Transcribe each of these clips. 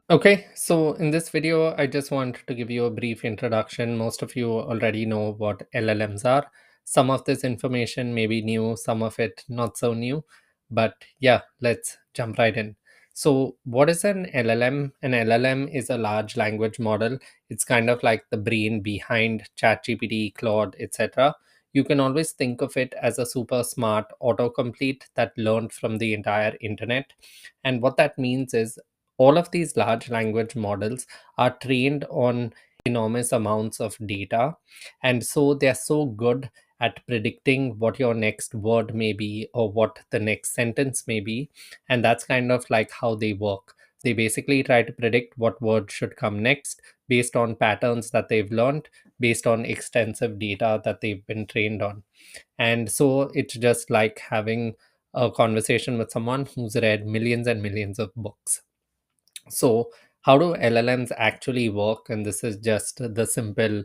Okay, so in this video, I just want to give you a brief introduction. Most of you already know what LLMs are. Some of this information may be new, some of it not so new. But yeah, let's jump right in. So, what is an LLM? An LLM is a large language model. It's kind of like the brain behind ChatGPT, Claude, etc. You can always think of it as a super smart autocomplete that learned from the entire internet. And what that means is all of these large language models are trained on enormous amounts of data, and so they're so good at predicting what your next word may be or what the next sentence may be. And that's kind of like how they work. They basically try to predict what word should come next based on patterns that they've learned, based on extensive data that they've been trained on. And so it's just like having a conversation with someone who's read millions and millions of books. So, how do LLMs actually work? And this is just the simple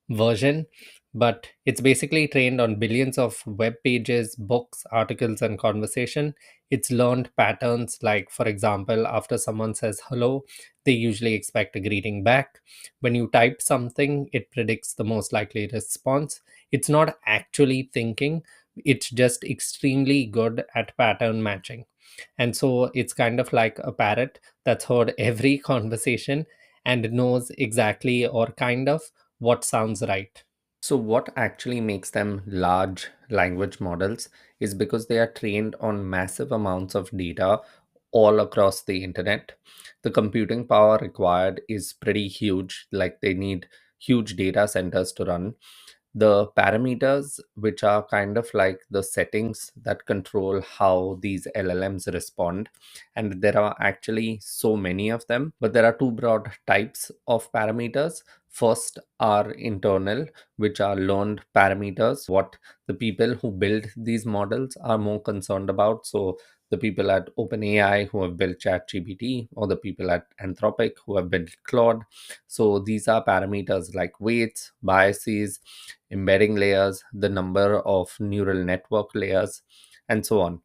version, but it's basically trained on billions of web pages, books, articles, and conversation. It's learned patterns like, for example, after someone says hello, they usually expect a greeting back. When you type something, it predicts the most likely response. It's not actually thinking, it's just extremely good at pattern matching. And so it's kind of like a parrot that's heard every conversation and knows exactly or kind of what sounds right. So, what actually makes them large language models is because they are trained on massive amounts of data all across the internet. The computing power required is pretty huge, like they need huge data centers to run. The parameters, which are kind of like the settings that control how these LLMs respond, and there are actually so many of them, but there are two broad types of parameters. First are internal, which are learned parameters, what the people who build these models are more concerned about. So the people at OpenAI who have built ChatGPT, or the people at Anthropic who have built Claude. So these are parameters like weights, biases, embedding layers, the number of neural network layers, and so on.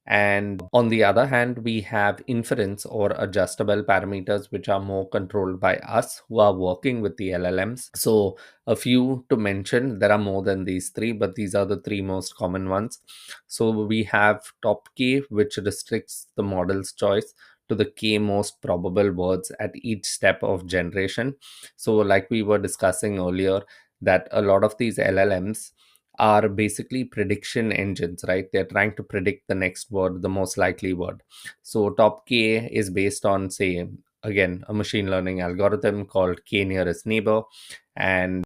And on the other hand, we have inference or adjustable parameters, which are more controlled by us who are working with the LLMs. So, a few to mention, there are more than these three, but these are the three most common ones. So, we have top K, which restricts the model's choice to the K most probable words at each step of generation. So, like we were discussing earlier, that a lot of these LLMs are basically prediction engines, right? They're trying to predict the next word, the most likely word. So top K is based on, say, again, a machine learning algorithm called K nearest neighbor. And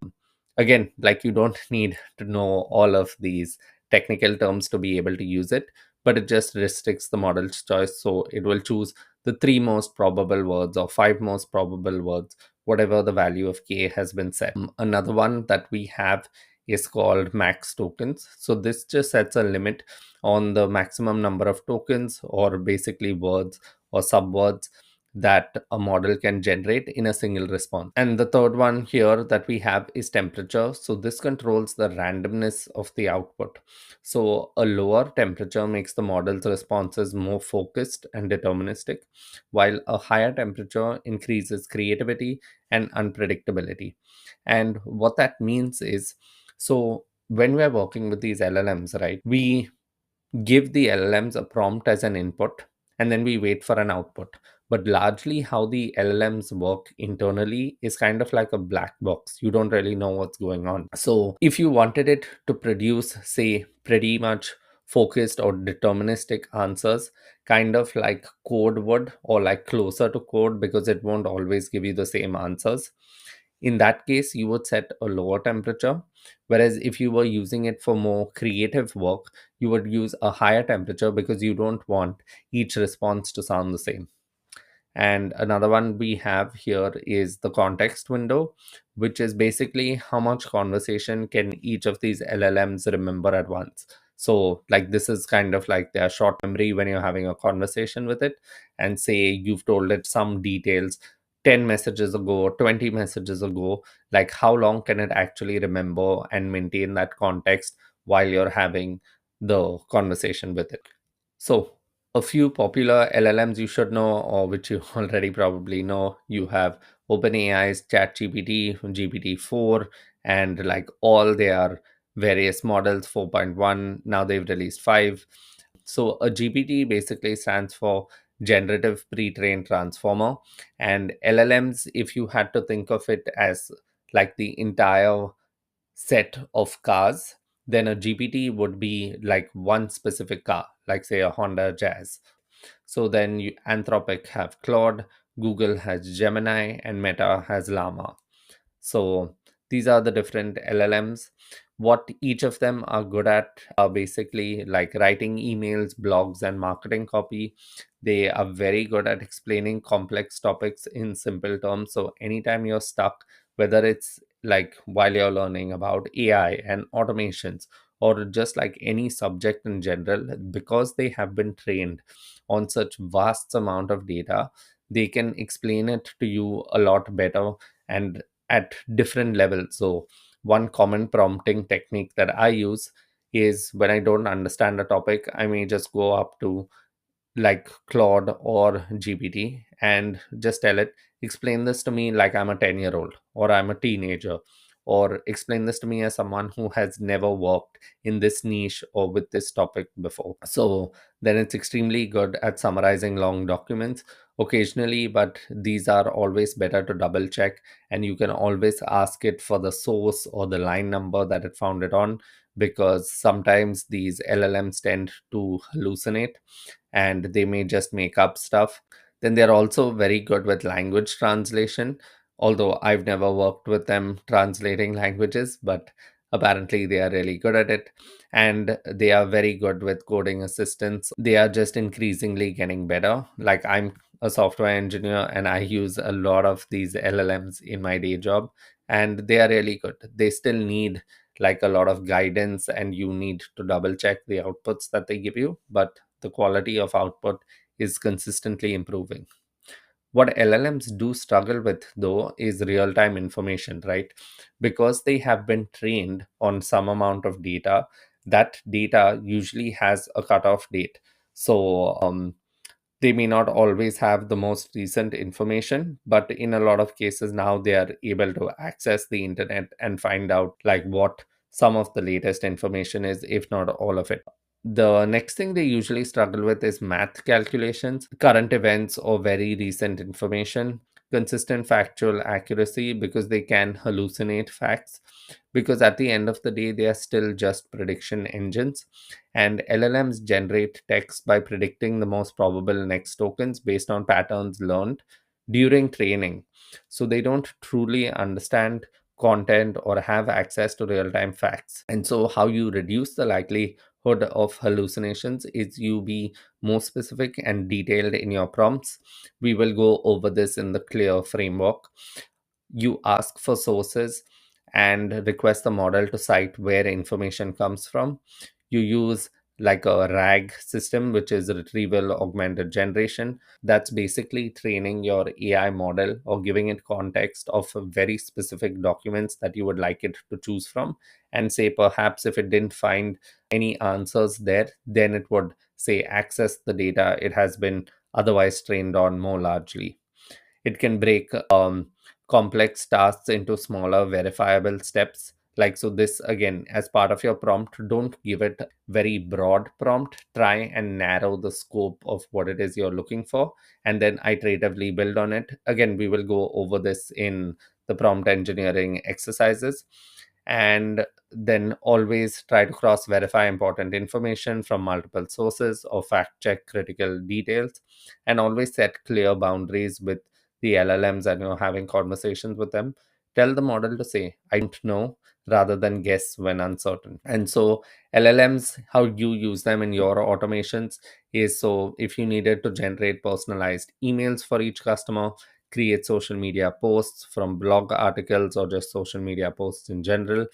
again, like you don't need to know all of these technical terms to be able to use it, but it just restricts the model's choice. So it will choose the three most probable words or five most probable words, whatever the value of K has been set. Another one that we have is called max tokens. So this just sets a limit on the maximum number of tokens, or basically words or subwords, that a model can generate in a single response. And the third one here that we have is temperature. So this controls the randomness of the output. So a lower temperature makes the model's responses more focused and deterministic, while a higher temperature increases creativity and unpredictability. And what that means is, so when we're working with these LLMs, right, we give the LLMs a prompt as an input, and then we wait for an output. But largely, how the LLMs work internally is kind of like a black box. You don't really know what's going on. So, if you wanted it to produce, say, pretty much focused or deterministic answers, kind of like code would, or like closer to code, because it won't always give you the same answers. In that case, you would set a lower temperature. Whereas if you were using it for more creative work, you would use a higher temperature because you don't want each response to sound the same. And another one we have here is the context window, which is basically how much conversation can each of these LLMs remember at once. So, like, this is kind of like their short memory when you're having a conversation with it, and say you've told it some details 10 messages ago, 20 messages ago. Like, how long can it actually remember and maintain that context while you're having the conversation with it? So, A few popular LLMs you should know, or which you already probably know, you have OpenAI's ChatGPT, GPT-4, and like all their various models, 4.1. Now they've released 5. So a GPT basically stands for Generative Pre-trained Transformer, and LLMs, if you had to think of it as like the entire set of cars, then a GPT would be like one specific car, like say a Honda Jazz. So then Anthropic have Claude, Google has Gemini, and Meta has Llama. So these are the different LLMs. What each of them are good at are basically like writing emails, blogs, and marketing copy. They are very good at explaining complex topics in simple terms. So anytime you're stuck, whether it's like while you're learning about AI and automations, or just like any subject in general, because they have been trained on such vast amount of data, they can explain it to you a lot better and at different levels. So, one common prompting technique that I use is when I don't understand a topic, I may just go up to like Claude or GPT and just tell it, explain this to me like I'm a 10-year old or I'm a teenager, or explain this to me as someone who has never worked in this niche or with this topic before. So then it's extremely good at summarizing long documents occasionally, but these are always better to double check. And you can always ask it for the source or the line number that it found it on, because sometimes these LLMs tend to hallucinate and they may just make up stuff. Then they're also very good with language translation, although I've never worked with them translating languages, but apparently they are really good at it. And they are very good with coding assistance. They are just increasingly getting better. Like, I'm a software engineer and I use a lot of these LLMs in my day job, and they are really good. They still need like a lot of guidance and you need to double check the outputs that they give you, but the quality of output is consistently improving. What LLMs do struggle with, though, is real time information, right? Because they have been trained on some amount of data, that data usually has a cutoff date. So, they may not always have the most recent information, but in a lot of cases now they are able to access the internet and find out like what some of the latest information is, if not all of it. The next thing they usually struggle with is math calculations, current events, or very recent information, consistent factual accuracy, because they can hallucinate facts. Because at the end of the day, they are still just prediction engines, and LLMs generate text by predicting the most probable next tokens based on patterns learned during training. So they don't truly understand content or have access to real time facts. And so, how you reduce the likelihood of hallucinations is you be more specific and detailed in your prompts. We will go over this in the clear framework. You ask for sources and request the model to cite where information comes from. You use like a RAG system, which is retrieval augmented generation. That's basically training your AI model or giving it context of very specific documents that you would like it to choose from. And say, perhaps if it didn't find any answers there, then it would say access the data it has been otherwise trained on more largely. It can break complex tasks into smaller verifiable steps. Like, so this again, as part of your prompt, don't give it very broad prompt. Try and narrow the scope of what it is you're looking for, and then iteratively build on it. Again, we will go over this in the prompt engineering exercises. And then always try to cross verify important information from multiple sources or fact check critical details, and always set clear boundaries with the LLMs and you're having conversations with them. Tell the model to say, I don't know, rather than guess when uncertain. And so, LLMs, how you use them in your automations is, so if you needed to generate personalized emails for each customer, create social media posts from blog articles or just social media posts in general,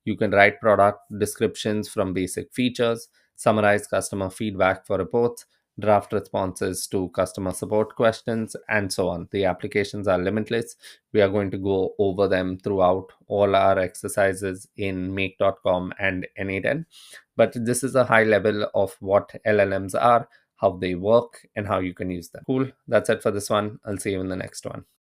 you can write product descriptions from basic features, summarize customer feedback for reports, draft responses to customer support questions, and so on. The applications are limitless. We are going to go over them throughout all our exercises in make.com and N8N. But this is a high level of what LLMs are. how they work, and how you can use them. Cool. That's it for this one. I'll see you in the next one.